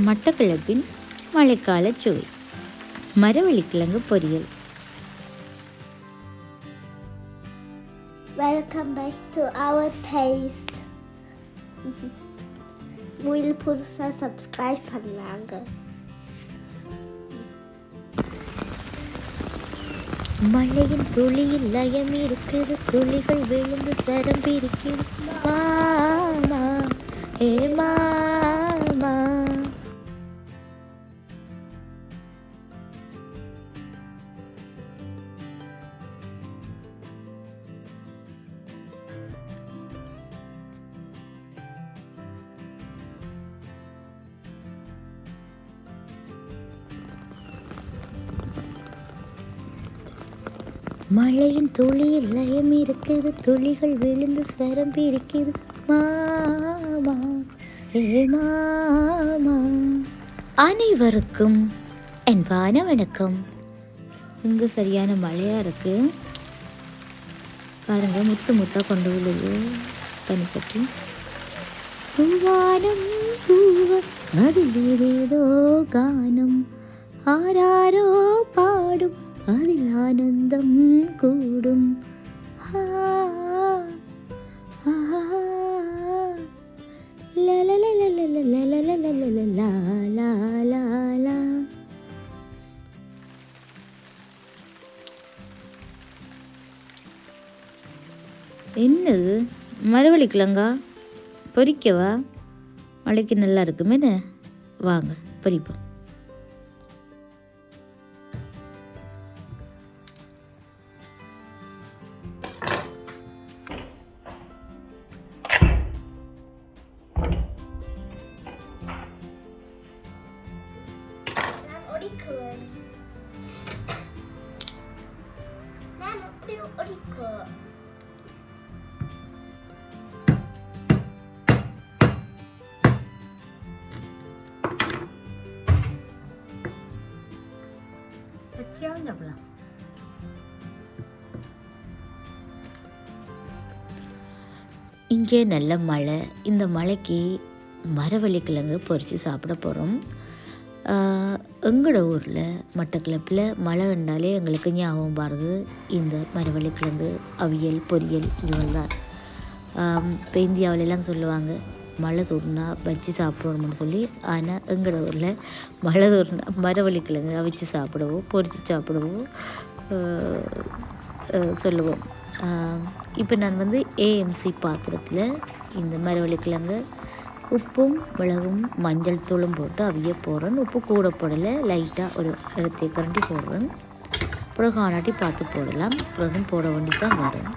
மட்டக்களப்பின் மழைக்கால சுவை மரவள்ளி கிழங்கு பொரியல். Welcome back to our taste. Will புதுசா subscribe பண்ணாங்க. மழையின் துளியில் லயம் இருக்குது, துளிகள் விழுந்து ஸ்வரம் பிரிக்குது. மாமா ஏ மாமா. மழையின் துளியில் லயம் இருக்குது, துளிகள் விழுந்து ஸ்வரம் பிரிக்குது. மாமா ஏ மாமா. அனைவருக்கும் அன்பான வணக்கம். இங்கே சரியான மழையாக இருக்கு பாருங்க, முத்து முத்தாக கொண்டு விழுது தனிப்பட்டு. பூவானம் பூவ அதில் ஏதேதோ கானம், ஆராரோ பாடும் அதில் ஆனந்தம் கூடும். என்னது மரவள்ளி கிழங்கா? பொரிக்கவா? மழைக்கு நல்லா இருக்குமே, வாங்க பொரிப்போம். இங்கே நல்ல மழை. இந்த மழைக்கு மரவள்ளி கிழங்கு பொரித்து சாப்பிட போகிறோம். எங்களோட ஊரில் மட்டக்களப்பில் மழை கண்டாலே எங்களுக்கு ஞாபகம் வருது இந்த மரவள்ளி கிழங்கு அவியல் பொரியல் இதுவெல்லாம் தான். இப்போ இந்தியாவிலலாம் சொல்லுவாங்க மழை தூர்னா வச்சு சாப்பிடணும்னு சொல்லி. ஆனால் எங்களோட ஊரில் மழை தூர்னா மரவள்ளி கிழங்கு அவிச்சு சாப்பிடுவோம், பொரிச்சு சாப்பிடுவோம் சொல்லுவோம். இப்போ நான் ஏஎம்சி பாத்திரத்தில் இந்த மரவள்ளி கிழங்கு உப்பும் மிளகும் மஞ்சள் தூளும் போட்டு அவிய போடுறேன். உப்பு கூட போடலை, லைட்டாக ஒரு இடத்தை கரண்டி போடுறேன். பிறகு ஆனாட்டி பார்த்து போடலாம், பிறகும் போட வேண்டி தான் வரும்.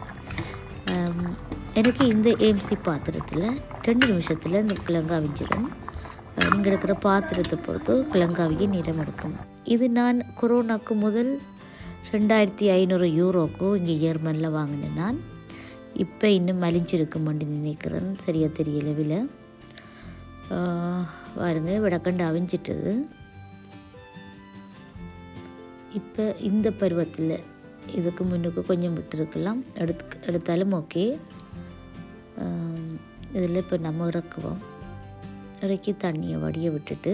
எனக்கு இந்த ஏஎம்சி பாத்திரத்தில் 2 நிமிஷத்தில் இந்த கிழங்கு அவிஞ்சிடும். நீங்கள் இருக்கிற பாத்திரத்தை பொறுத்து கிழங்காவிய நிறம் எடுக்கும். இது நான் கொரோனாக்கு முதல் 2500 யூரோக்கு இங்கே ஜெர்மனில் வாங்கினேன். நான் இப்போ இன்னும் மலிஞ்சிருக்குமென்று நினைக்கிறேன், சரியாக தெரியல விலை. பாருங்க விடக்கண்டு அவிஞ்சிட்டது. இப்போ இந்த பருவத்தில் இதுக்கு முன்னுக்கு கொஞ்சம் விட்டுருக்கலாம், எடுத்தாலும் ஓகே. இதில் இப்போ நம்ம இறக்குவோம். இறக்கி தண்ணியை வடிய விட்டுட்டு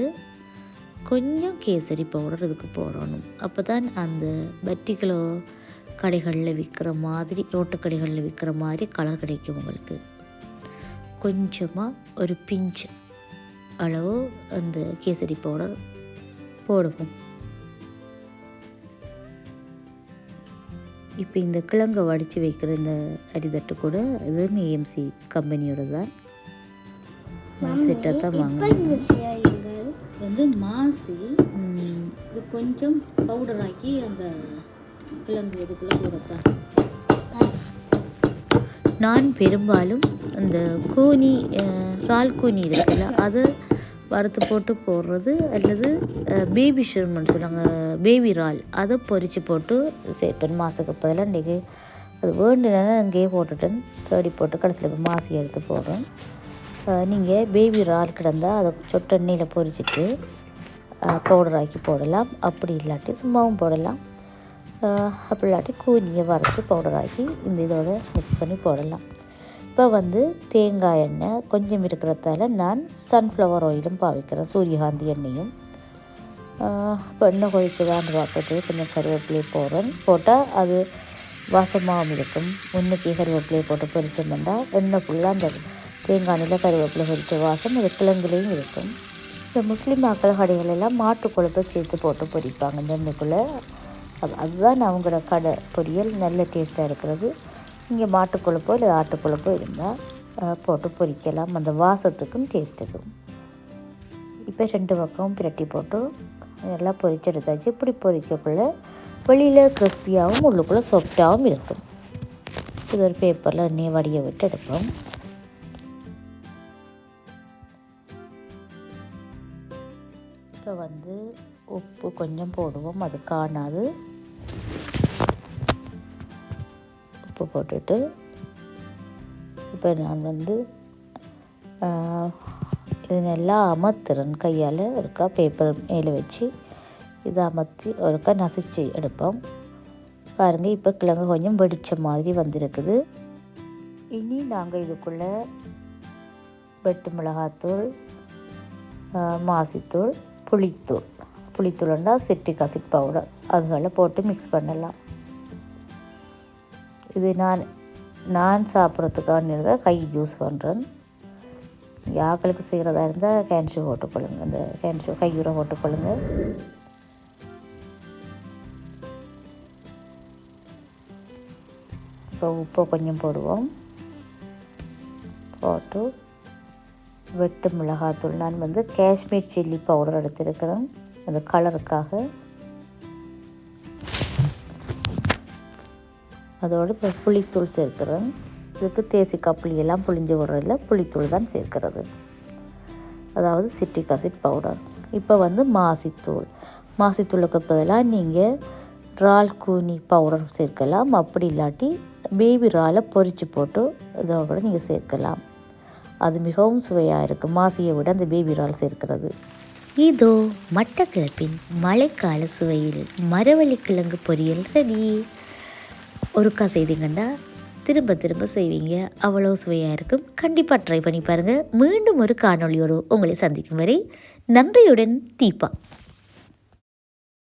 கொஞ்சம் கேசரி பவுடர் இதுக்கு போடணும். அப்போ தான் அந்த பட்டிக்கிலோ கடைகளில் விற்கிற மாதிரி, ரோட்டு கடைகளில் விற்கிற மாதிரி கலர் கிடைக்கும் உங்களுக்கு. கொஞ்சமாக ஒரு பிஞ்சு அளவு அந்த கேசரி பவுடர் போடுவோம். இப்போ இந்த கிழங்கை வடித்து வைக்கிற இந்த அரிதட்டு கூட இதுவும் ஏஎம்சி கம்பெனியோட தான் செட்டாக தான் வாங்கணும். மாசி இது கொஞ்சம் பவுடராக்கி அந்த கிழங்கு இதுக்குள்ளே போடத்தான். நான் பெரும்பாலும் அந்த கூனி இறால் கூனி இருக்குல்ல, அதை வறுத்து போட்டு போடுறது, அல்லது பேபி ஷிர்மன்னு சொல்லுவாங்க, பேபி இறால், அதை பொரித்து போட்டு சேர்ப்பேன். மாசுக்கு பதிலாக இன்றைக்கி அது வேண்டுனா அங்கேயே போட்டுட்டேன், தேடி போட்டு கடைசியில் இப்போ மாசி எடுத்து போடுறேன். நீங்கள் பேபி இறால் கிடந்தால் அதை சொட்டு எண்ணெயில் பொரிச்சிட்டு பவுடராக்கி போடலாம். அப்படி இல்லாட்டி சும்மாவும் போடலாம். அப்படி இல்லாட்டி கூனியை வறுத்து பவுடராக்கி இந்த இதோட மிக்ஸ் பண்ணி போடலாம். இப்போ வந்து தேங்காய் எண்ணெய் கொஞ்சம் இருக்கிறதால நான் சன்ஃப்ளவர் ஆயிலும் பாவிக்கிறேன், சூரியகாந்தி எண்ணெயும். இப்போ எண்ணெய் கொதிக்குதான்னு பார்த்துட்டு கொஞ்சம் கருவேப்பிலையை போட்டால் அது வாசமாகவும் இருக்கும். முன்னுக்கு கருவேப்பிலையை போட்டு பொரிச்சோம்னா எண்ணெய் ஃபுல்லாக அந்த தேங்காய் எண்ணெயில் கருவேப்பிலை பொரித்த வாசம் அது கிழங்குலேயும் இருக்கும். இந்த முஸ்லீம் மக்கள் கடைகளெல்லாம் மாட்டு கொழுப்பை சேர்த்து போட்டு பொரிப்பாங்க இந்த எண்ணெய்க்குள்ளே. அதுதான் அவங்களோட கடை பொரியல் நல்ல டேஸ்ட்டாக இருக்கிறது. இங்கே மாட்டு கொழுப்போ இல்லை ஆட்டு கொழுப்போ இருந்தால் போட்டு பொரிக்கலாம், அந்த வாசத்துக்கும் டேஸ்ட்டுக்கும். இப்போ 2 பக்கமும் பிரட்டி போட்டு நல்லா பொரிச்சு எடுத்தாச்சு. இப்படி பொரிக்கக்குள்ளே வெளியில் கிறிஸ்பியாகவும் உள்ளுக்குள்ளே சாஃப்டாகவும் இருக்கும். இது ஒரு பேப்பரில் எண்ணெயை வடிய விட்டு எடுப்போம். இப்போ வந்து உப்பு கொஞ்சம் போடுவோம், அது காணாது. உப்பு போட்டுட்டு இப்போ நான் வந்து இது நல்லா அமர்த்துறேன் கையால். ஒருக்கா பேப்பர் மேலே வச்சு இதை அமர்த்தி ஒருக்கா நசிச்சு எடுப்போம். பாருங்கள், இப்போ கிழங்கு கொஞ்சம் வெடித்த மாதிரி வந்திருக்குது. இனி நாங்கள் இதுக்குள்ளே வெட்டு மிளகாத்தூள், மாசித்தூள், புளித்தூள்னா சிட்ரிக் ஆசிட் பவுடர், அதுகளை போட்டு மிக்ஸ் பண்ணலாம். இது நான் சாப்பிட்றதுக்கான கை யூஸ் பண்ணுறேன். யாக்களுக்கு செய்கிறதா இருந்தால் கேன்ஷு போட்டுக்கொள்ளுங்க, அந்த கேன்ஷு கையுறை போட்டுக்கொள்ளுங்க. இப்போ உப்பு கொஞ்சம் போடுவோம். போட்டு வெட்டு மிளகாத்தூள், நான் வந்து காஷ்மீர் சில்லி பவுடர் எடுத்திருக்கிறேன் அந்த கலருக்காக. அதோடு இப்போ புளித்தூள் சேர்க்கிறேன். இதுக்கு தேசிக்காய் புளியெல்லாம் புளிஞ்சு விடுறதில்ல, புளித்தூள் தான் சேர்க்கிறது, அதாவது சிட்ரிக் ஆசிட் பவுடர். இப்போ வந்து மாசித்தூளுக்கு பதிலாக நீங்கள் இறால் கூனி பவுடர் சேர்க்கலாம். அப்படி இல்லாட்டி பேபி இறாலை பொரித்து போட்டு இதோட நீங்கள் சேர்க்கலாம். அது மிகவும் சுவையாக இருக்கும், மாசியை விட அந்த பேபி இறால் சேர்க்கிறது. இதோ மட்டக்களப்பின் மழைக்கால சுவையில் மரவள்ளி கிழங்கு பொரியல் ரெடி. ஒருக்கா செய்தீங்கன்னா திரும்ப திரும்ப செய்வீங்க, அவ்வளோ சுவையாக இருக்கும். கண்டிப்பாக ட்ரை பண்ணி பாருங்கள். மீண்டும் ஒரு காணொளியோடு உங்களை சந்திக்கும் வரை நன்றியுடன் தீபா.